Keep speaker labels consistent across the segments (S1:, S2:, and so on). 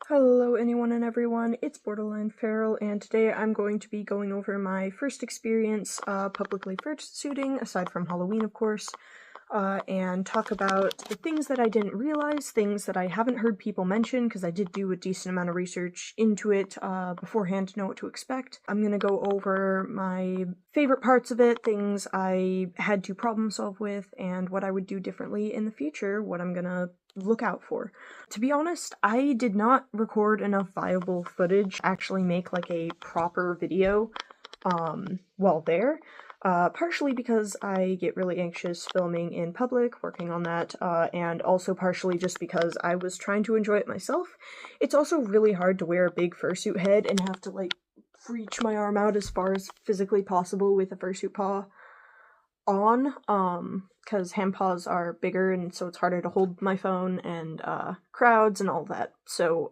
S1: Hello anyone and everyone, it's Borderline Feral, and today I'm going to be going over my first experience publicly fursuiting, aside from Halloween of course, and talk about the things that I didn't realize, things that I haven't heard people mention, because I did do a decent amount of research into it beforehand to know what to expect. I'm gonna go over my favorite parts of it, things I had to problem solve with, and what I would do differently in the future, what I'm gonna look out for. To be honest, I did not record enough viable footage to actually make like a proper video while there. Partially because I get really anxious filming in public, working on that, and also partially just because I was trying to enjoy it myself. It's also really hard to wear a big fursuit head and have to like reach my arm out as far as physically possible with a fursuit paw on, because hand paws are bigger and so it's harder to hold my phone and crowds and all that. So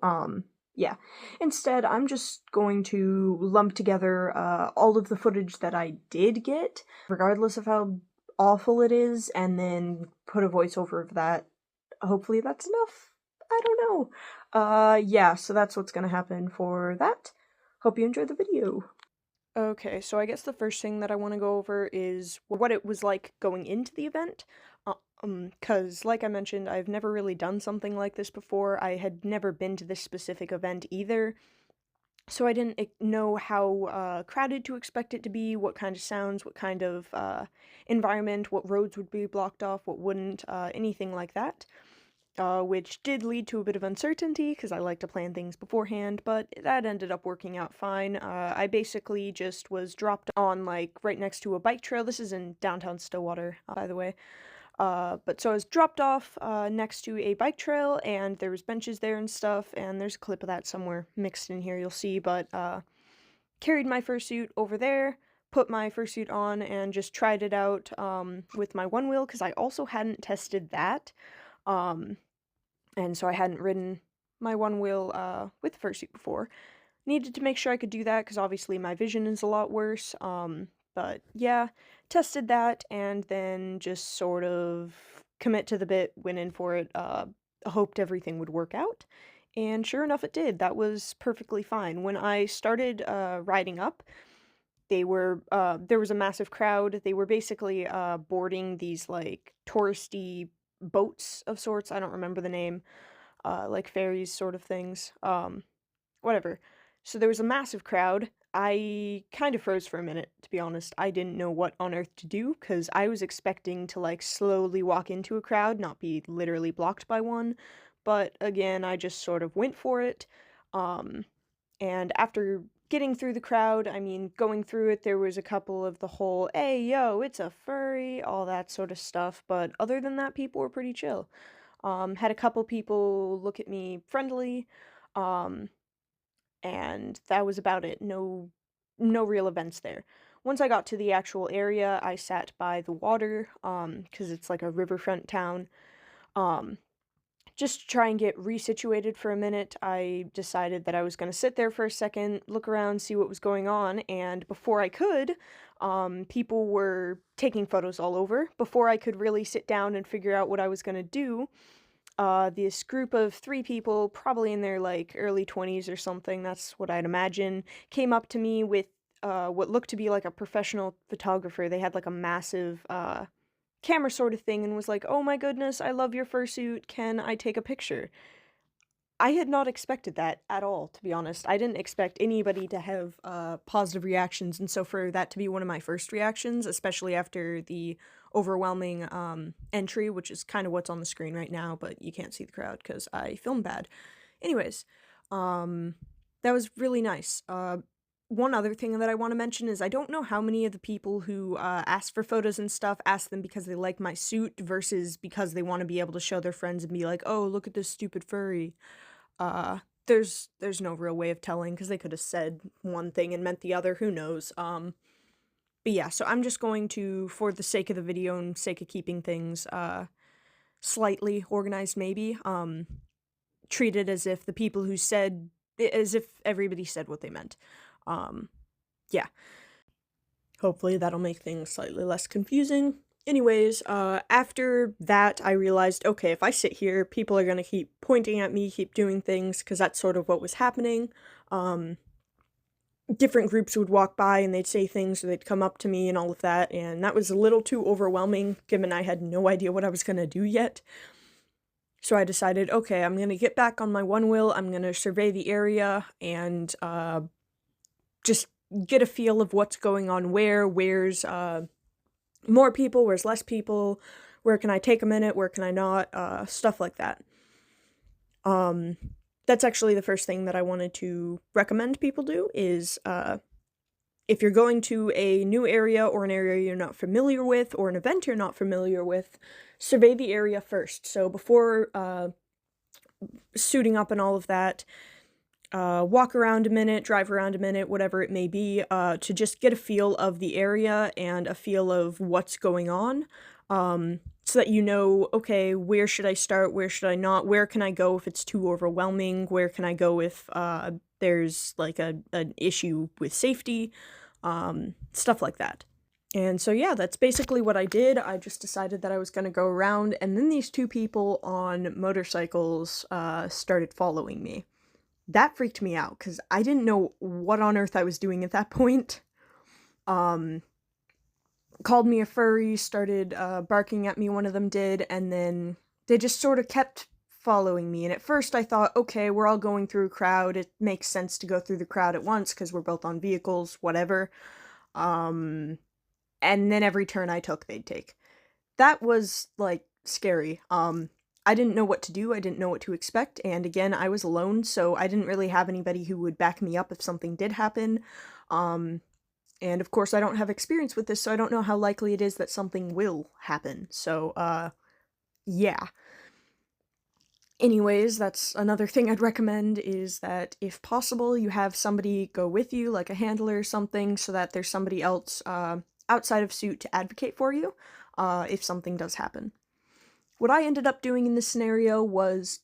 S1: yeah. Instead, I'm just going to lump together all of the footage that I did get, regardless of how awful it is, and then put a voiceover of that. Hopefully that's enough. I don't know. Yeah, so that's what's gonna happen for that. Hope you enjoyed the video. Okay, so I guess the first thing that I want to go over is what it was like going into the event. Because like I mentioned, I've never really done something like this before. I had never been to this specific event either. So I didn't know how crowded to expect it to be, what kind of sounds, what kind of environment, what roads would be blocked off, what wouldn't, anything like that. Which did lead to a bit of uncertainty, because I like to plan things beforehand, but that ended up working out fine. I basically just was dropped on, like, right next to a bike trail. This is in downtown Stillwater, by the way. But so I was dropped off next to a bike trail, and there was benches there and stuff, and there's a clip of that somewhere mixed in here, you'll see, but carried my fursuit over there, put my fursuit on, and just tried it out with my one wheel, because I also hadn't tested that. And so I hadn't ridden my one wheel with the fursuit before. Needed to make sure I could do that because obviously my vision is a lot worse. But yeah, tested that and then just sort of commit to the bit, went in for it, hoped everything would work out. And sure enough, it did. That was perfectly fine. When I started riding up, there was a massive crowd. They were basically boarding these like touristy boats of sorts. I don't remember the name. Like ferries sort of things. Whatever. So there was a massive crowd. I kind of froze for a minute, to be honest. I didn't know what on earth to do, because I was expecting to, like, slowly walk into a crowd, not be literally blocked by one. But again, I just sort of went for it. And after getting through the crowd, I mean, going through it, there was a couple of the whole, hey, yo, it's a furry, all that sort of stuff. But other than that, people were pretty chill. Had a couple people look at me friendly, and that was about it. No real events there. Once I got to the actual area, I sat by the water, because it's like a riverfront town. Um, just to try and get resituated for a minute, I decided that I was going to sit there for a second, look around, see what was going on, and before I could, people were taking photos all over. Before I could really sit down and figure out what I was going to do, this group of 3 people, probably in their, like, early 20s or something, that's what I'd imagine, came up to me with, what looked to be like a professional photographer. They had, like, a massive, camera sort of thing and was like, "Oh my goodness, I love your fursuit, can I take a picture?" I had not expected that at all, to be honest. I didn't expect anybody to have positive reactions, and so for that to be one of my first reactions, especially after the overwhelming entry, which is kind of what's on the screen right now, but you can't see the crowd because I filmed bad. Anyways, that was really nice. One other thing that I want to mention is I don't know how many of the people who ask for photos and stuff ask them because they like my suit versus because they want to be able to show their friends and be like, "Oh, look at this stupid furry." There's no real way of telling because they could have said one thing and meant the other, who knows. But yeah, so I'm just going to, for the sake of the video and sake of keeping things slightly organized maybe, treat it as if the people who said, as if everybody said what they meant. Yeah. Hopefully that'll make things slightly less confusing. Anyways, after that, I realized, okay, if I sit here, people are gonna keep pointing at me, keep doing things, because that's sort of what was happening. Um, Different groups would walk by and they'd say things, or they'd come up to me and all of that, and that was a little too overwhelming, given I had no idea what I was gonna do yet. So I decided, okay, I'm gonna get back on my one wheel, I'm gonna survey the area, and, just get a feel of what's going on where's, more people, where's less people, where can I take a minute, where can I not, stuff like that. Um, that's actually the first thing that I wanted to recommend people do is, if you're going to a new area or an area you're not familiar with or an event you're not familiar with, survey the area first. So before, suiting up and all of that, walk around a minute, drive around a minute, whatever it may be, to just get a feel of the area and a feel of what's going on, so that you know, okay, where should I start, where should I not, where can I go if it's too overwhelming, where can I go if there's like an issue with safety, stuff like that. And so yeah, that's basically what I did. I just decided that I was going to go around, and then these two people on motorcycles started following me. That freaked me out, because I didn't know what on earth I was doing at that point. Called me a furry, started barking at me, one of them did, and then they just sort of kept following me. And at first I thought, okay, we're all going through a crowd, it makes sense to go through the crowd at once, because we're both on vehicles, whatever. And then every turn I took, they'd take. That was, like, scary. I didn't know what to do, I didn't know what to expect, and again, I was alone, so I didn't really have anybody who would back me up if something did happen. And of course I don't have experience with this, so I don't know how likely it is that something will happen. So, yeah. Anyways, that's another thing I'd recommend, is that if possible, you have somebody go with you, like a handler or something, so that there's somebody else, outside of suit to advocate for you, if something does happen. What I ended up doing in this scenario was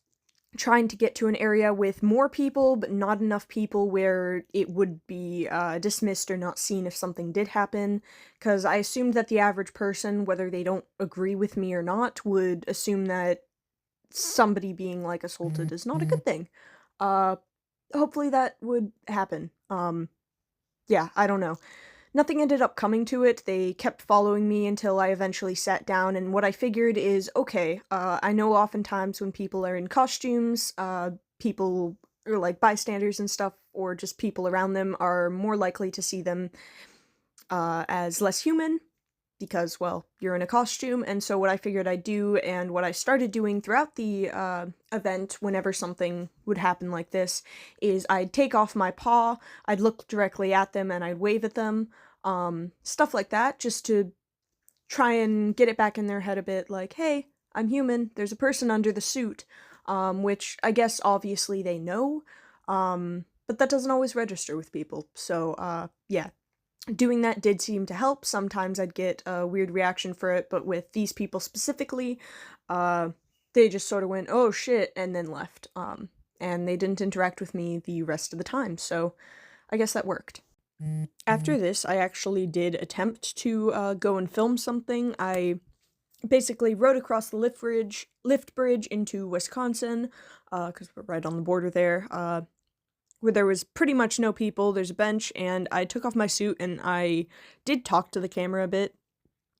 S1: trying to get to an area with more people, but not enough people where it would be dismissed or not seen if something did happen, because I assumed that the average person, whether they don't agree with me or not, would assume that somebody being, like, assaulted is not a good thing. Hopefully that would happen. Yeah, I don't know. Nothing ended up coming to it. They kept following me until I eventually sat down, and what I figured is, okay, I know oftentimes when people are in costumes, people, or like bystanders and stuff, or just people around them, are more likely to see them as less human, because, well, you're in a costume. And so what I figured I'd do, and what I started doing throughout the event whenever something would happen like this, is I'd take off my paw, I'd look directly at them, and I'd wave at them, stuff like that, just to try and get it back in their head a bit, like, hey, I'm human, there's a person under the suit, which I guess obviously they know, but that doesn't always register with people. So, yeah. Doing that did seem to help. Sometimes I'd get a weird reaction for it, but with these people specifically, they just sort of went, oh shit, and then left. And they didn't interact with me the rest of the time, so I guess that worked. After this, I actually did attempt to go and film something. I basically rode across the lift bridge into Wisconsin, because we're right on the border there, where there was pretty much no people. There's a bench, and I took off my suit, and I did talk to the camera a bit,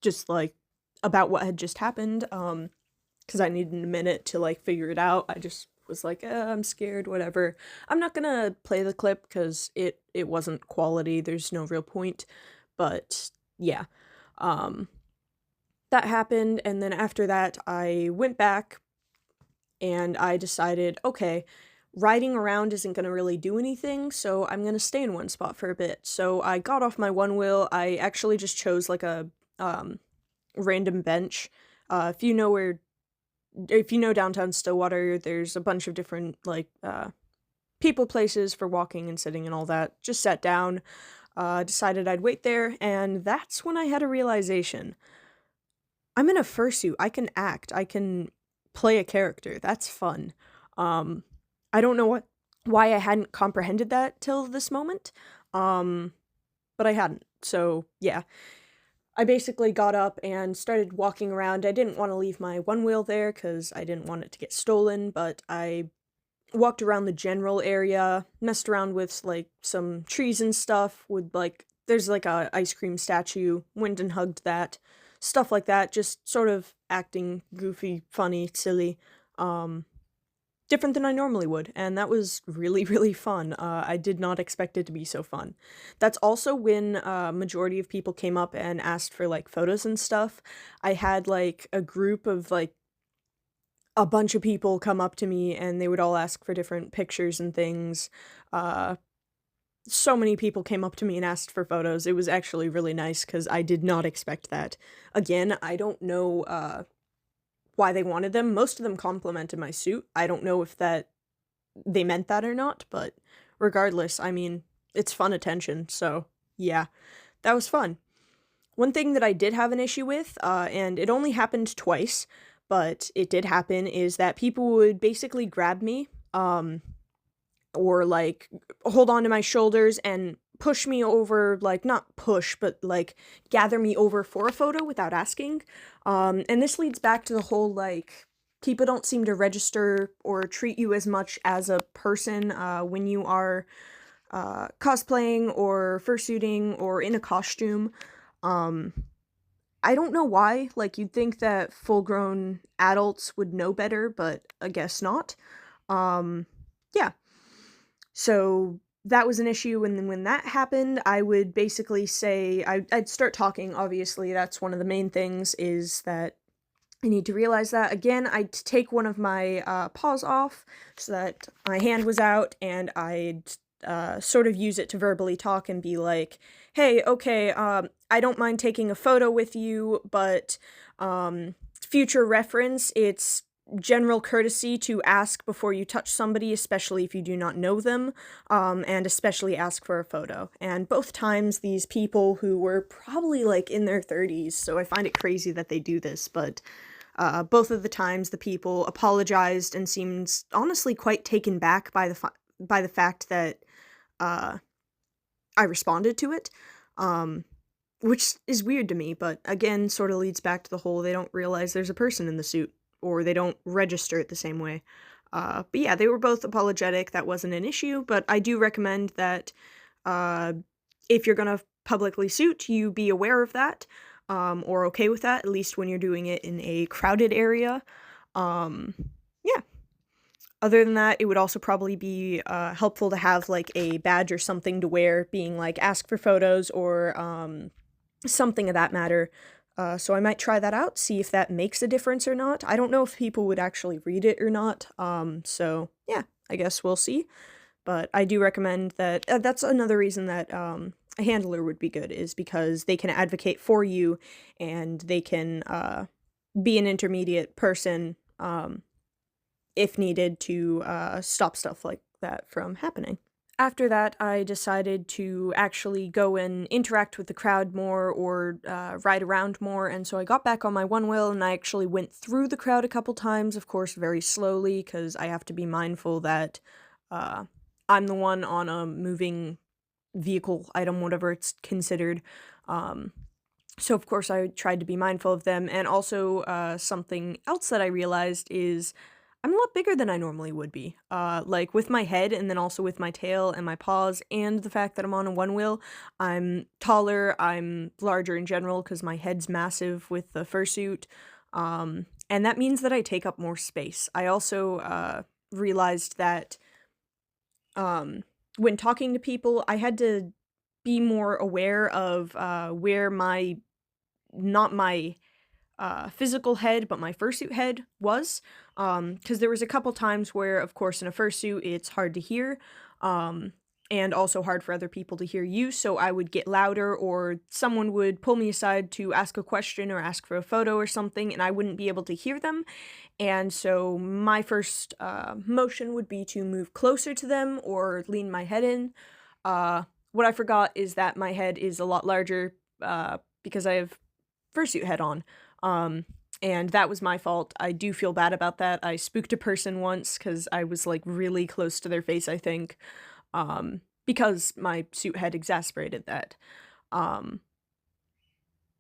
S1: just, like, about what had just happened, because I needed a minute to, like, figure it out. I just was like, I'm scared, whatever. I'm not gonna play the clip, because it wasn't quality, there's no real point, but, yeah. That happened, and then after that, I went back, and I decided, okay, riding around isn't going to really do anything, so I'm going to stay in one spot for a bit. So I got off my one wheel. I actually just chose, like, a random bench. If you know downtown Stillwater, there's a bunch of different, like, people places for walking and sitting and all that. Just sat down, decided I'd wait there, and that's when I had a realization. I'm in a fursuit. I can act. I can play a character. That's fun. I don't know why I hadn't comprehended that till this moment, but I hadn't, so yeah. I basically got up and started walking around. I didn't want to leave my one wheel there because I didn't want it to get stolen, but I walked around the general area, messed around with like some trees and stuff, would like there's like a ice cream statue, went and hugged that, stuff like that, just sort of acting goofy, funny, silly. Um Different than I normally would, and that was really, really fun. I did not expect it to be so fun. That's also when majority of people came up and asked for like photos and stuff. I had like a group of like a bunch of people come up to me and they would all ask for different pictures and things. Uh, so many people came up to me and asked for photos. It was actually really nice because I did not expect that. Again, I don't know why they wanted them. Most of them complimented my suit. I don't know if that they meant that or not, but regardless, I mean, it's fun attention, so yeah, that was fun. One thing that I did have an issue with, and it only happened twice, but it did happen, is that people would basically grab me, or like hold on to my shoulders and push me over, like not push, but like gather me over for a photo without asking. And this leads back to the whole like people don't seem to register or treat you as much as a person when you are cosplaying or fursuiting or in a costume. Um, I don't know why. Like you'd think that full-grown adults would know better, but I guess not. Yeah. So that was an issue, and then when that happened, I would basically say I'd start talking. Obviously, that's one of the main things is that I need to realize that. Again, I'd take one of my paws off so that my hand was out, and I'd sort of use it to verbally talk and be like, "Hey, okay, I don't mind taking a photo with you, but future reference, it's general courtesy to ask before you touch somebody, especially if you do not know them, and especially ask for a photo." And both times, these people who were probably like in their 30s, so I find it crazy that they do this, but both of the times the people apologized and seemed honestly quite taken back by by the fact that uh, I responded to it, um, which is weird to me, but again, sort of leads back to the whole they don't realize there's a person in the suit, or they don't register it the same way. But yeah, they were both apologetic. That wasn't an issue, but I do recommend that uh, if you're gonna publicly suit, you be aware of that, or okay with that, at least when you're doing it in a crowded area. Um, yeah. Other than that, it would also probably be helpful to have like a badge or something to wear, being like ask for photos or something of that matter. So I might try that out, see if that makes a difference or not. I don't know if people would actually read it or not. So yeah, I guess we'll see. But I do recommend that. That's another reason that a handler would be good, is because they can advocate for you and they can be an intermediate person if needed to stop stuff like that from happening. After that, I decided to actually go and interact with the crowd more or ride around more, and so I got back on my one wheel and I actually went through the crowd a couple times, of course, very slowly, because I have to be mindful that uh, I'm the one on a moving vehicle item, whatever it's considered. Um, so, of course, I tried to be mindful of them, and also something else that I realized is I'm a lot bigger than I normally would be. Like with my head and then also with my tail and my paws and the fact that I'm on a one wheel, I'm taller, I'm larger in general because my head's massive with the fursuit. And that means that I take up more space. I also realized that when talking to people, I had to be more aware of where my not my physical head, but my fursuit head was. Because there was a couple times where, of course, in a fursuit, it's hard to hear, and also hard for other people to hear you. So I would get louder, or someone would pull me aside to ask a question or ask for a photo or something, and I wouldn't be able to hear them. And so my first motion would be to move closer to them or lean my head in. What I forgot is that my head is a lot larger because I have fursuit head on. Um, and that was my fault. I do feel bad about that. I spooked a person once because I was like really close to their face, I think, because my suit had exasperated that. Um,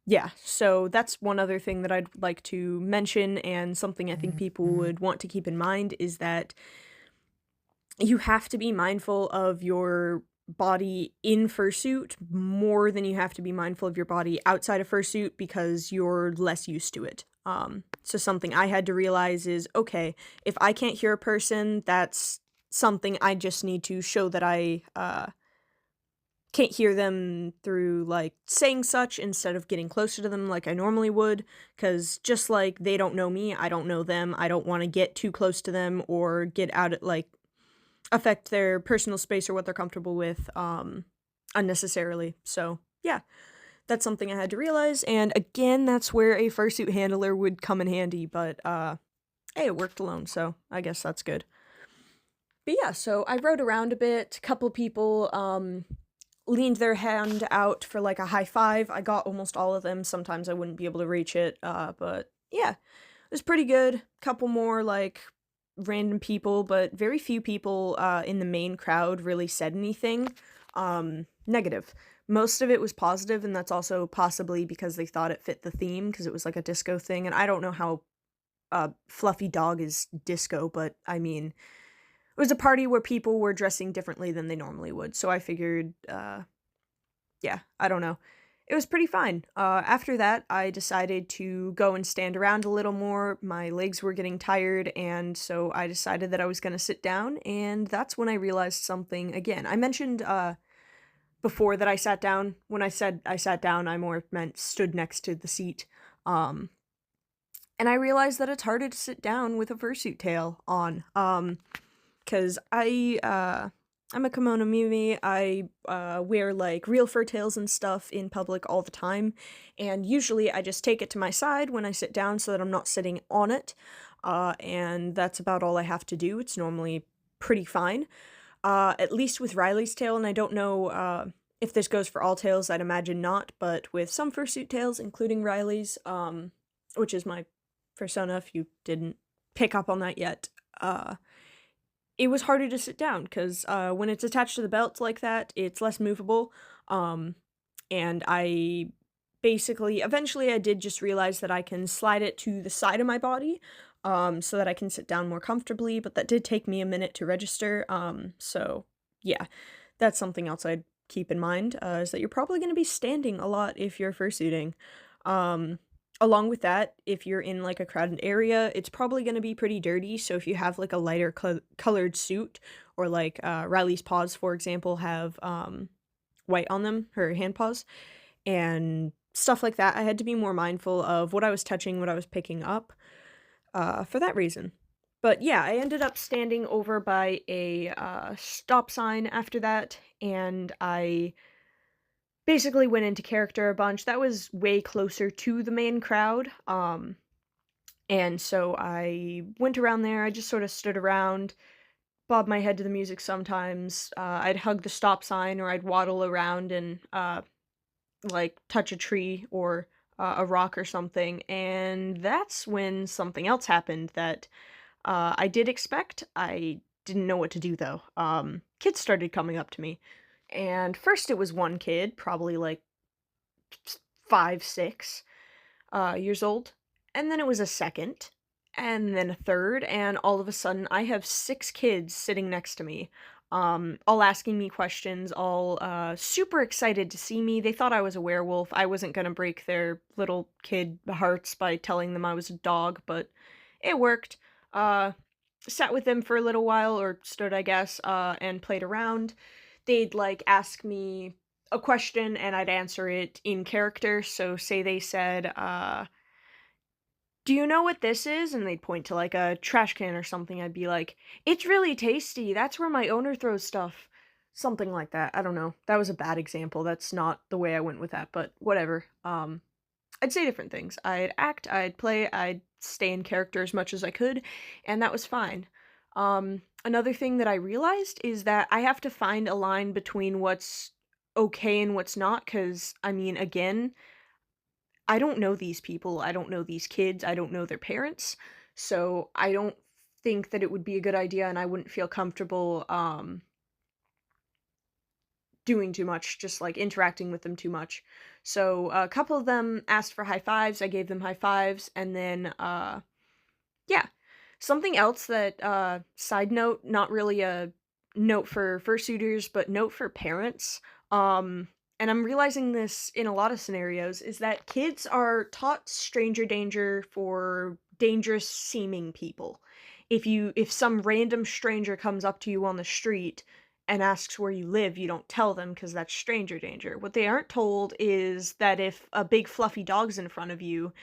S1: yeah, so that's one other thing that I'd like to mention, and something I think people would want to keep in mind is that you have to be mindful of your body in fursuit more than you have to be mindful of your body outside of fursuit because you're less used to it. So something I had to realize is, okay, if I can't hear a person, that's something I just need to show that I can't hear them through like saying such instead of getting closer to them like I normally would, because just like they don't know me, I don't know them. I don't want to get too close to them or get out at like affect their personal space or what they're comfortable with unnecessarily. So, yeah, that's something I had to realize, and again, that's where a fursuit handler would come in handy, but hey, it worked alone, so I guess that's good. But yeah, so I rode around a bit. A couple people leaned their hand out for like a high five. I got almost all of them. Sometimes I wouldn't be able to reach it, but yeah, it was pretty good. Couple more like random people, but very few people in the main crowd really said anything negative. Most of it was positive, and that's also possibly because they thought it fit the theme because it was like a disco thing. And I don't know how Fluffy Dog is disco, but I mean, it was a party where people were dressing differently than they normally would. So I figured, yeah, I don't know. It was pretty fine. After that, I decided to go and stand around a little more. My legs were getting tired, and so I decided that I was going to sit down, and that's when I realized something again. I mentioned before that I sat down. When I said I sat down, I more meant stood next to the seat. Um, and I realized that it's harder to sit down with a fursuit tail on. Because I'm a kimono mimi. I wear like real fur tails and stuff in public all the time, and usually I just take it to my side when I sit down so that I'm not sitting on it. And that's about all I have to do. It's normally pretty fine. At least with Riley's tail, and I don't know if this goes for all tails. I'd imagine not, but with some fursuit tails, including Riley's, which is my persona, if you didn't pick up on that yet. It was harder to sit down because when it's attached to the belt like that, it's less movable. And I basically, eventually, I did just realize that I can slide it to the side of my body so that I can sit down more comfortably, but that did take me a minute to register. So, yeah, that's something else I'd keep in mind is that you're probably going to be standing a lot if you're fursuiting. Um, Along with that, if you're in like a crowded area, it's probably going to be pretty dirty. So if you have like a lighter colored suit, or like Riley's paws, for example, have white on them, her hand paws, and stuff like that, I had to be more mindful of what I was touching, what I was picking up for that reason. But yeah, I ended up standing over by a stop sign after that, and I basically went into character a bunch. That was way closer to the main crowd. And so I went around there. I just sort of stood around, bobbed my head to the music sometimes. I'd hug the stop sign, or I'd waddle around and like touch a tree or a rock or something. And that's when something else happened that I did expect. I didn't know what to do though. Kids started coming up to me. And first it was one kid, probably like 5, 6 years old. And then it was a second, and then a third, and all of a sudden I have 6 kids sitting next to me, all asking me questions, all super excited to see me. They thought I was a werewolf. I wasn't gonna break their little kid hearts by telling them I was a dog, but it worked. Uh, Sat with them for a little while, or stood, I guess, and played around. They'd like ask me a question and I'd answer it in character. So say they said, "Do you know what this is?" And they'd point to like a trash can or something. I'd be like, "It's really tasty. That's where my owner throws stuff." Something like that. I don't know. That was a bad example. That's not the way I went with that, but whatever. I'd say different things. I'd act, I'd play, I'd stay in character as much as I could, and that was fine. Another thing that I realized is that I have to find a line between what's okay and what's not, because, I mean, again, I don't know these people, I don't know these kids, I don't know their parents, so I don't think that it would be a good idea, and I wouldn't feel comfortable, doing too much, just like interacting with them too much. So a couple of them asked for high fives. I gave them high fives, and then yeah. Something else that side note, not really a note for fursuiters, but note for parents. And I'm realizing this in a lot of scenarios is that kids are taught stranger danger for dangerous seeming people. If some random stranger comes up to you on the street and asks where you live, you don't tell them because that's stranger danger. What they aren't told is that if a big fluffy dog's in front of you,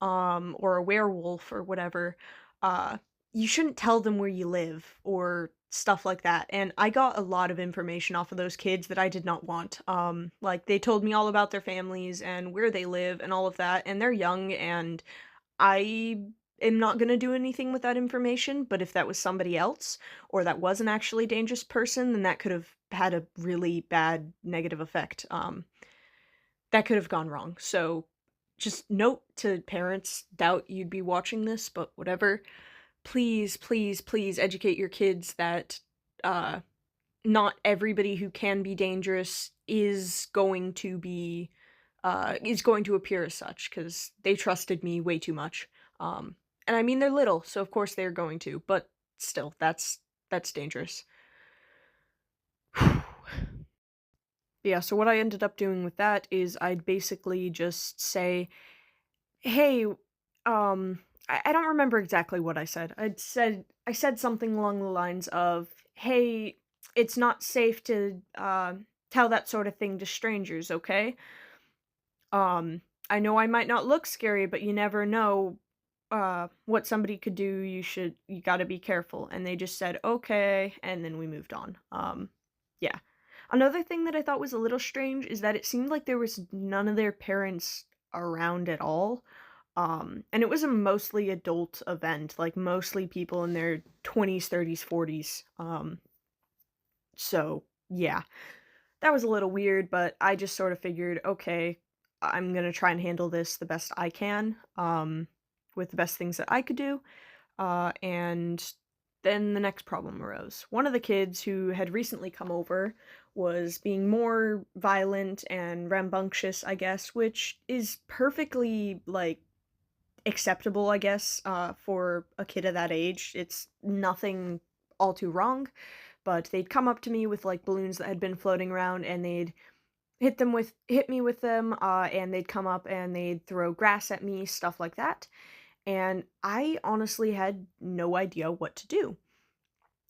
S1: or a werewolf or whatever, uh, you shouldn't tell them where you live or stuff like that. And I got a lot of information off of those kids that I did not want. Like they told me all about their families and where they live and all of that, and they're young, and I am not going to do anything with that information, but if that was somebody else or that was an actually dangerous person, then that could have had a really bad negative effect. That could have gone wrong. So just note to parents, doubt you'd be watching this, but whatever. Please, please, please educate your kids that uh not everybody who can be dangerous is going to appear as such, because they trusted me way too much. And I mean they're little, so of course they're going to, but still, that's dangerous. Yeah, so what I ended up doing with that is I'd basically just say, "Hey, I don't remember exactly what I said. I said something along the lines of, "Hey, it's not safe to tell that sort of thing to strangers, okay? I know I might not look scary, but you never know what somebody could do. You got to be careful." And they just said, "Okay," and then we moved on. Yeah. Another thing that I thought was a little strange is that it seemed like there was none of their parents around at all. And it was a mostly adult event, like mostly people in their 20s, 30s, 40s. So yeah, that was a little weird, but I just sort of figured, okay, I'm gonna try and handle this the best I can, with the best things that I could do. And then the next problem arose. One of the kids who had recently come over was being more violent and rambunctious, I guess, which is perfectly, like, acceptable, I guess, for a kid of that age. It's nothing all too wrong, but they'd come up to me with, like, balloons that had been floating around, and they'd hit me with them, and they'd come up and they'd throw grass at me, stuff like that, and I honestly had no idea what to do.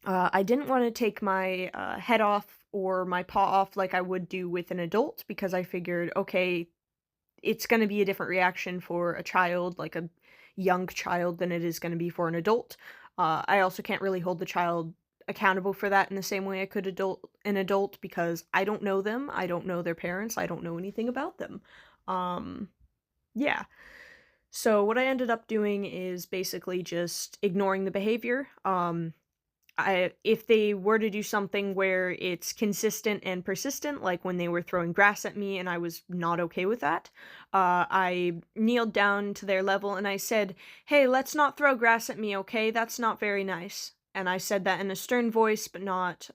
S1: I didn't wanna take my, head off or my paw off like I would do with an adult, because I figured, okay, it's gonna be a different reaction for a child, like a young child, than it is gonna be for an adult. I also can't really hold the child accountable for that in the same way I could an adult, because I don't know them, I don't know their parents, I don't know anything about them. Um, yeah. So what I ended up doing is basically just ignoring the behavior. If they were to do something where it's consistent and persistent, like when they were throwing grass at me and I was not okay with that, I kneeled down to their level and I said, "Hey, let's not throw grass at me, okay? That's not very nice." And I said that in a stern voice, but not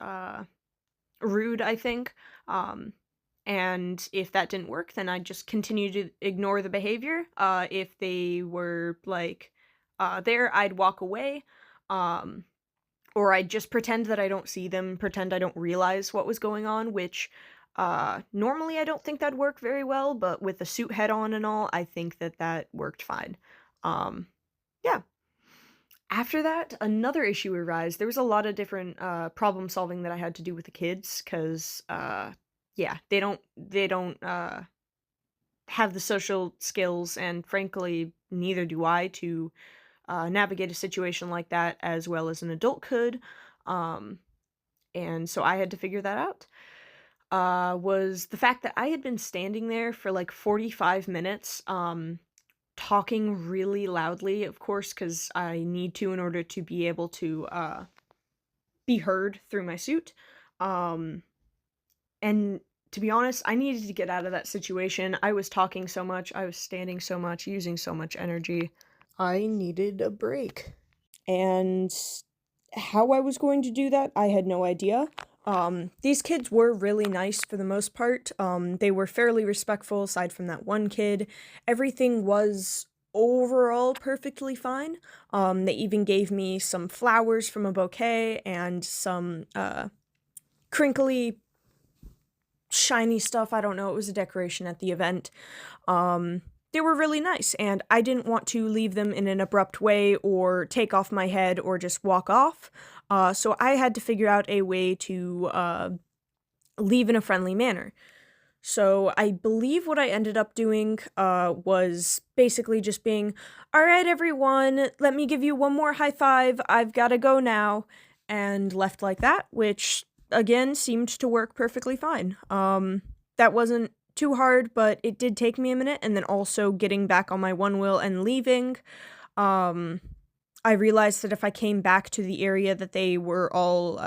S1: rude, I think. Um, and if that didn't work, then I'd just continue to ignore the behavior. If they were like there, I'd walk away. Um, or I'd just pretend that I don't see them, pretend I don't realize what was going on, which, normally I don't think that'd work very well, but with the suit head on and all, I think that that worked fine. Yeah. After that, another issue arose. There was a lot of different, problem solving that I had to do with the kids, 'cause, yeah, they don't have the social skills, and frankly, neither do I, to navigate a situation like that as well as an adult could. Um, and so I had to figure that out. Was the fact that I had been standing there for like 45 minutes, talking really loudly, of course, because I need to in order to be able to be heard through my suit. Um, and to be honest, I needed to get out of that situation. I was talking so much, I was standing so much, using so much energy. I needed a break. And how I was going to do that, I had no idea. These kids were really nice for the most part. They were fairly respectful aside from that one kid. Everything was overall perfectly fine. They even gave me some flowers from a bouquet and some, crinkly, shiny stuff. I don't know, it was a decoration at the event. They were really nice, and I didn't want to leave them in an abrupt way or take off my head or just walk off. So I had to figure out a way to leave in a friendly manner. So I believe what I ended up doing was basically just being, all right, everyone, let me give you one more high five. I've got to go now, and left like that, which again seemed to work perfectly fine. That wasn't too hard, but it did take me a minute, and then also getting back on my one wheel and leaving. I realized that if I came back to the area that they were all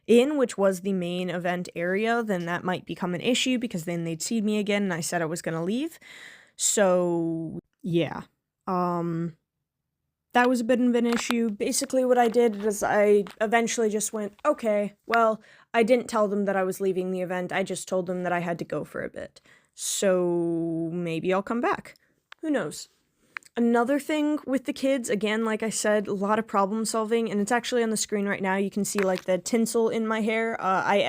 S1: in, which was the main event area, then that might become an issue because then they'd see me again, and I said I was gonna leave. So yeah, that was a bit of an issue. Basically what I did is I eventually just went, okay, well, I didn't tell them that I was leaving the event, I just told them that I had to go for a bit. So maybe I'll come back. Who knows? Another thing with the kids, again, like I said, a lot of problem solving, and it's actually on the screen right now. You can see like the tinsel in my hair. I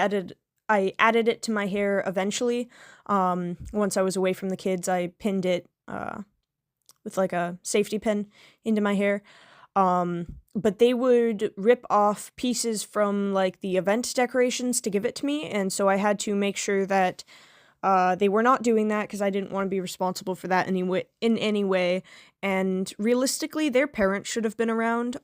S1: added it to my hair eventually. Once I was away from the kids, I pinned it with like a safety pin into my hair. But they would rip off pieces from like the event decorations to give it to me, and so I had to make sure that they were not doing that because I didn't want to be responsible for that in any way. And realistically, their parents should have been around.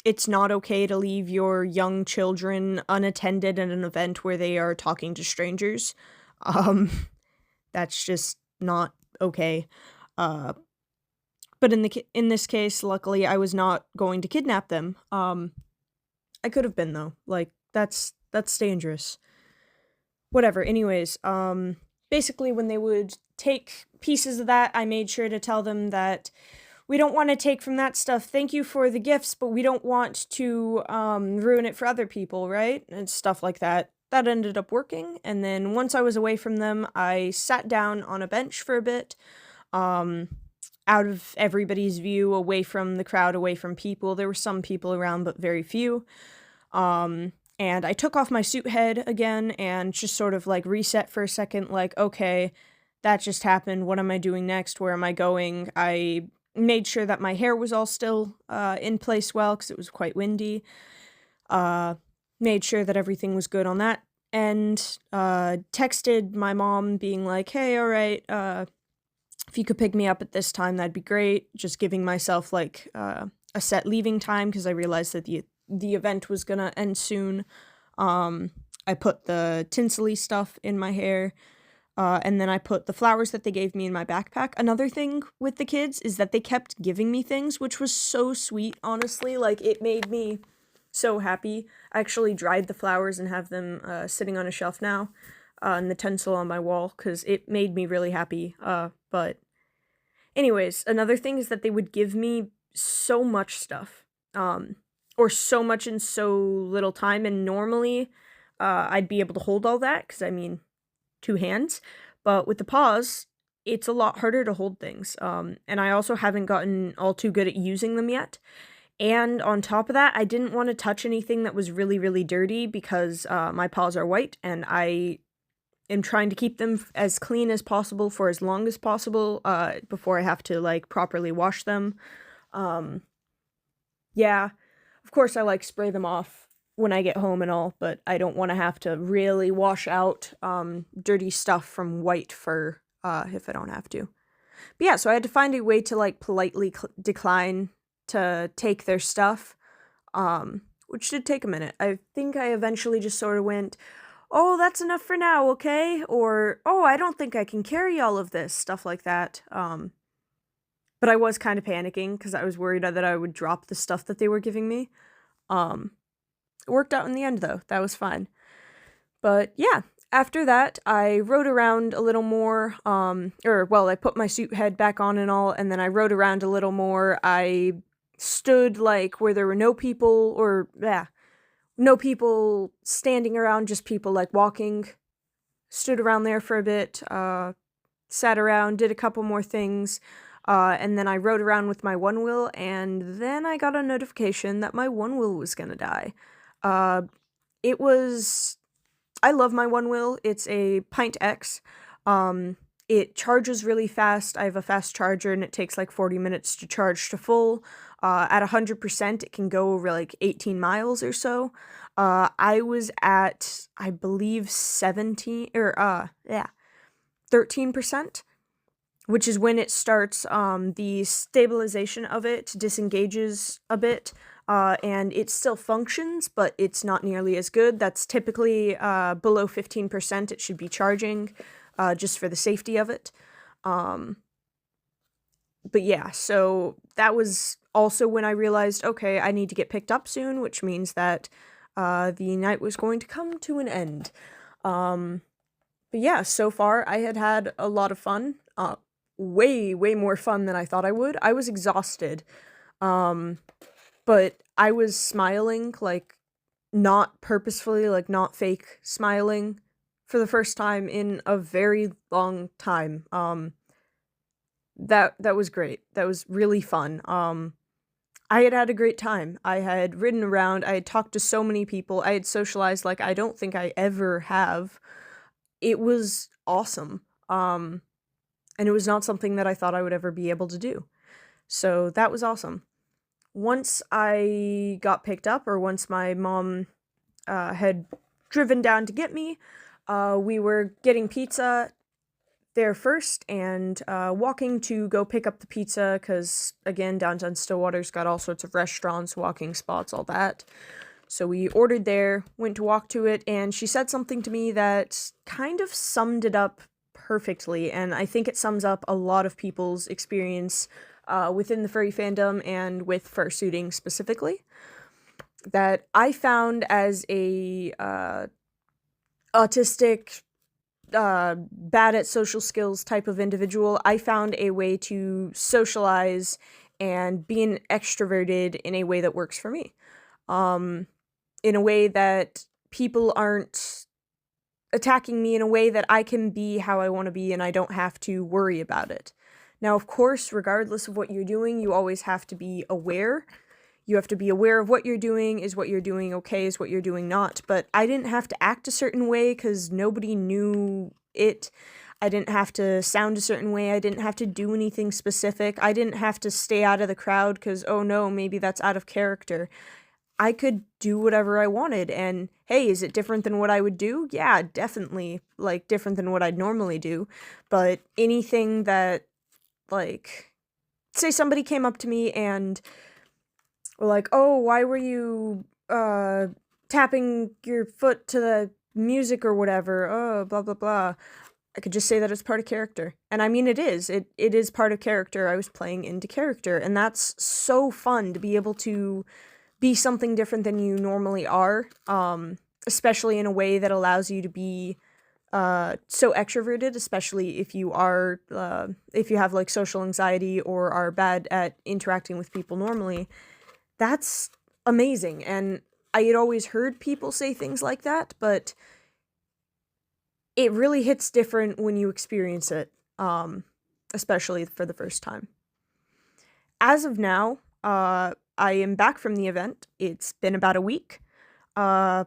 S1: It's not okay to leave your young children unattended at an event where they are talking to strangers. That's just not okay. But in this case, luckily, I was not going to kidnap them. I could have been though. Like that's dangerous. Whatever. Anyways, basically when they would take pieces of that, I made sure to tell them that we don't want to take from that stuff. Thank you for the gifts, but we don't want to ruin it for other people, right? And stuff like that. That ended up working. And then once I was away from them, I sat down on a bench for a bit, out of everybody's view, away from the crowd, away from people. There were some people around, but very few. And I took off my suit head again and just sort of like reset for a second, like, okay, that just happened. What am I doing next? Where am I going? I made sure that my hair was all still in place well because it was quite windy. Made sure that everything was good on that. And texted my mom being like, hey, all right, if you could pick me up at this time, that'd be great. Just giving myself like a set leaving time because I realized that the event was gonna end soon. I put the tinsely stuff in my hair, and then I put the flowers that they gave me in my backpack. Another thing with the kids is that they kept giving me things, which was so sweet, honestly. Like, it made me so happy. I actually dried the flowers and have them sitting on a shelf now, and the tinsel on my wall, because it made me really happy. But anyways, another thing is that they would give me so much stuff. Or so much in so little time, and normally I'd be able to hold all that, because I mean, 2 hands, but with the paws, it's a lot harder to hold things, and I also haven't gotten all too good at using them yet, and on top of that, I didn't want to touch anything that was really, really dirty, because my paws are white, and I am trying to keep them as clean as possible for as long as possible, before I have to, like, properly wash them. Yeah. Of course, I like spray them off when I get home and all, but I don't want to have to really wash out dirty stuff from white fur if I don't have to. But yeah, so I had to find a way to like politely decline to take their stuff, which did take a minute. I think I eventually just sort of went, oh, that's enough for now, okay? Or, oh, I don't think I can carry all of this, stuff like that. But I was kind of panicking because I was worried that I would drop the stuff that they were giving me. It worked out in the end, though. That was fine. But yeah, after that, I rode around a little more. I put my suit head back on and all, and then I rode around a little more. I stood, like, where there were no people, no people standing around, just people like walking. Stood around there for a bit, sat around, did a couple more things, and then I rode around with my one wheel, and then I got a notification that my one wheel was gonna die. It was... I love my one wheel. It's a Pint X. It charges really fast. I have a fast charger, and it takes like 40 minutes to charge to full. At 100%, it can go over like 18 miles or so. I was at, I believe, 13%, which is when it starts, the stabilization of it disengages a bit, and it still functions, but it's not nearly as good. That's typically, below 15% it should be charging, just for the safety of it. But yeah, so that was also when I realized, okay, I need to get picked up soon, which means that the night was going to come to an end. But yeah, so far I had a lot of fun. Way more fun than I thought I would. I was exhausted, but I was smiling, like, not purposefully, like, not fake smiling for the first time in a very long time. That was great. That was really fun. I had a great time. I had ridden around. I had talked to so many people. I had socialized like I don't think I ever have. It was awesome. And it was not something that I thought I would ever be able to do. So that was awesome. Once I got picked up, or once my mom had driven down to get me, we were getting pizza there first, and walking to go pick up the pizza, because, again, downtown Stillwater's got all sorts of restaurants, walking spots, all that. So we ordered there, went to walk to it, and she said something to me that kind of summed it up perfectly, and I think it sums up a lot of people's experience within the furry fandom and with fursuiting specifically, that I found as a autistic, bad at social skills type of individual. I found a way to socialize and be an extroverted in a way that works for me. In a way that people aren't attacking me, in a way that I can be how I want to be and I don't have to worry about it. Now, of course, regardless of what you're doing, you always have to be aware. You have to be aware of what you're doing. Is what you're doing okay? Is what you're doing not? But I didn't have to act a certain way because nobody knew it. I didn't have to sound a certain way. I didn't have to do anything specific. I didn't have to stay out of the crowd because, oh no, maybe that's out of character. I could do whatever I wanted, and hey, is it different than what I would do? Yeah, definitely, like, different than what I'd normally do, but anything that, like, say somebody came up to me and were like, oh, why were you, tapping your foot to the music or whatever, oh, blah, blah, blah. I could just say that it's part of character. And I mean, it is. It is part of character. I was playing into character, and that's so fun to be able to be something different than you normally are, especially in a way that allows you to be so extroverted, especially if you are, if you have, like, social anxiety or are bad at interacting with people normally. That's amazing, and I had always heard people say things like that, but it really hits different when you experience it, especially for the first time. As of now, I am back from the event. It's been about a week. I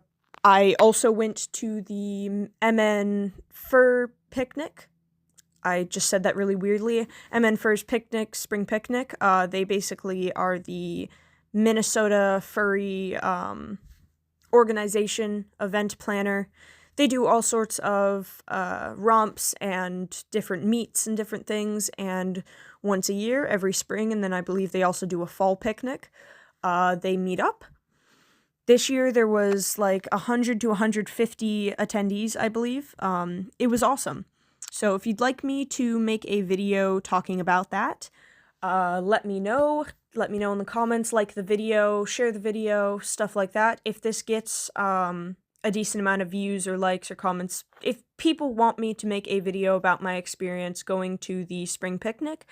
S1: also went to the MN Fur Picnic. I just said that really weirdly. MN Fur's Picnic, Spring Picnic. They basically are the Minnesota furry organization, event planner. They do all sorts of romps and different meets and different things, and once a year, every spring, and then I believe they also do a fall picnic. They meet up. This year there was like 100 to 150 attendees, I believe. It was awesome. So if you'd like me to make a video talking about that, let me know. Let me know in the comments, like the video, share the video, stuff like that. If this gets a decent amount of views or likes or comments, if people want me to make a video about my experience going to the spring picnic,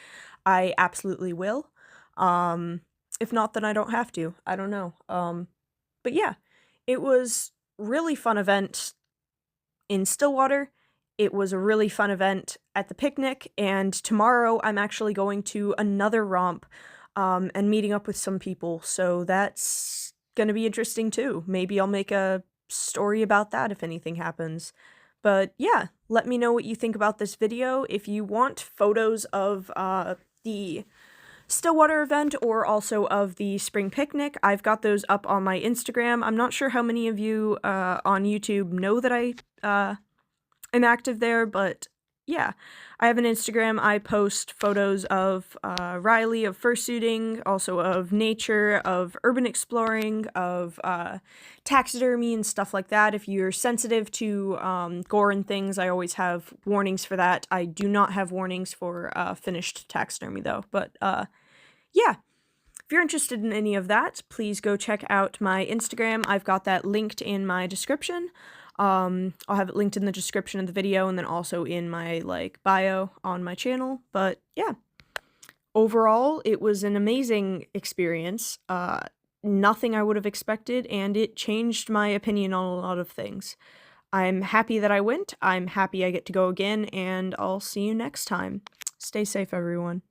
S1: I absolutely will. If not, then I don't have to. I don't know. But yeah, It was really fun event in Stillwater. It was a really fun event at the picnic, and tomorrow I'm actually going to another romp and meeting up with some people, so that's gonna be interesting too. Maybe I'll make a story about that if anything happens. But yeah, let me know what you think about this video. If you want photos of the Stillwater event or also of the spring picnic, I've got those up on my Instagram. I'm not sure how many of you on YouTube know that I am active there, but yeah, I have an Instagram. I post photos of Riley, of fursuiting, also of nature, of urban exploring, of taxidermy and stuff like that. If you're sensitive to gore and things, I always have warnings for that. I do not have warnings for finished taxidermy though, but yeah. If you're interested in any of that, please go check out my Instagram. I've got that linked in my description. I'll have it linked in the description of the video and then also in my, bio on my channel. But yeah, overall, it was an amazing experience. Nothing I would have expected, and it changed my opinion on a lot of things. I'm happy that I went. I'm happy I get to go again, and I'll see you next time. Stay safe, everyone.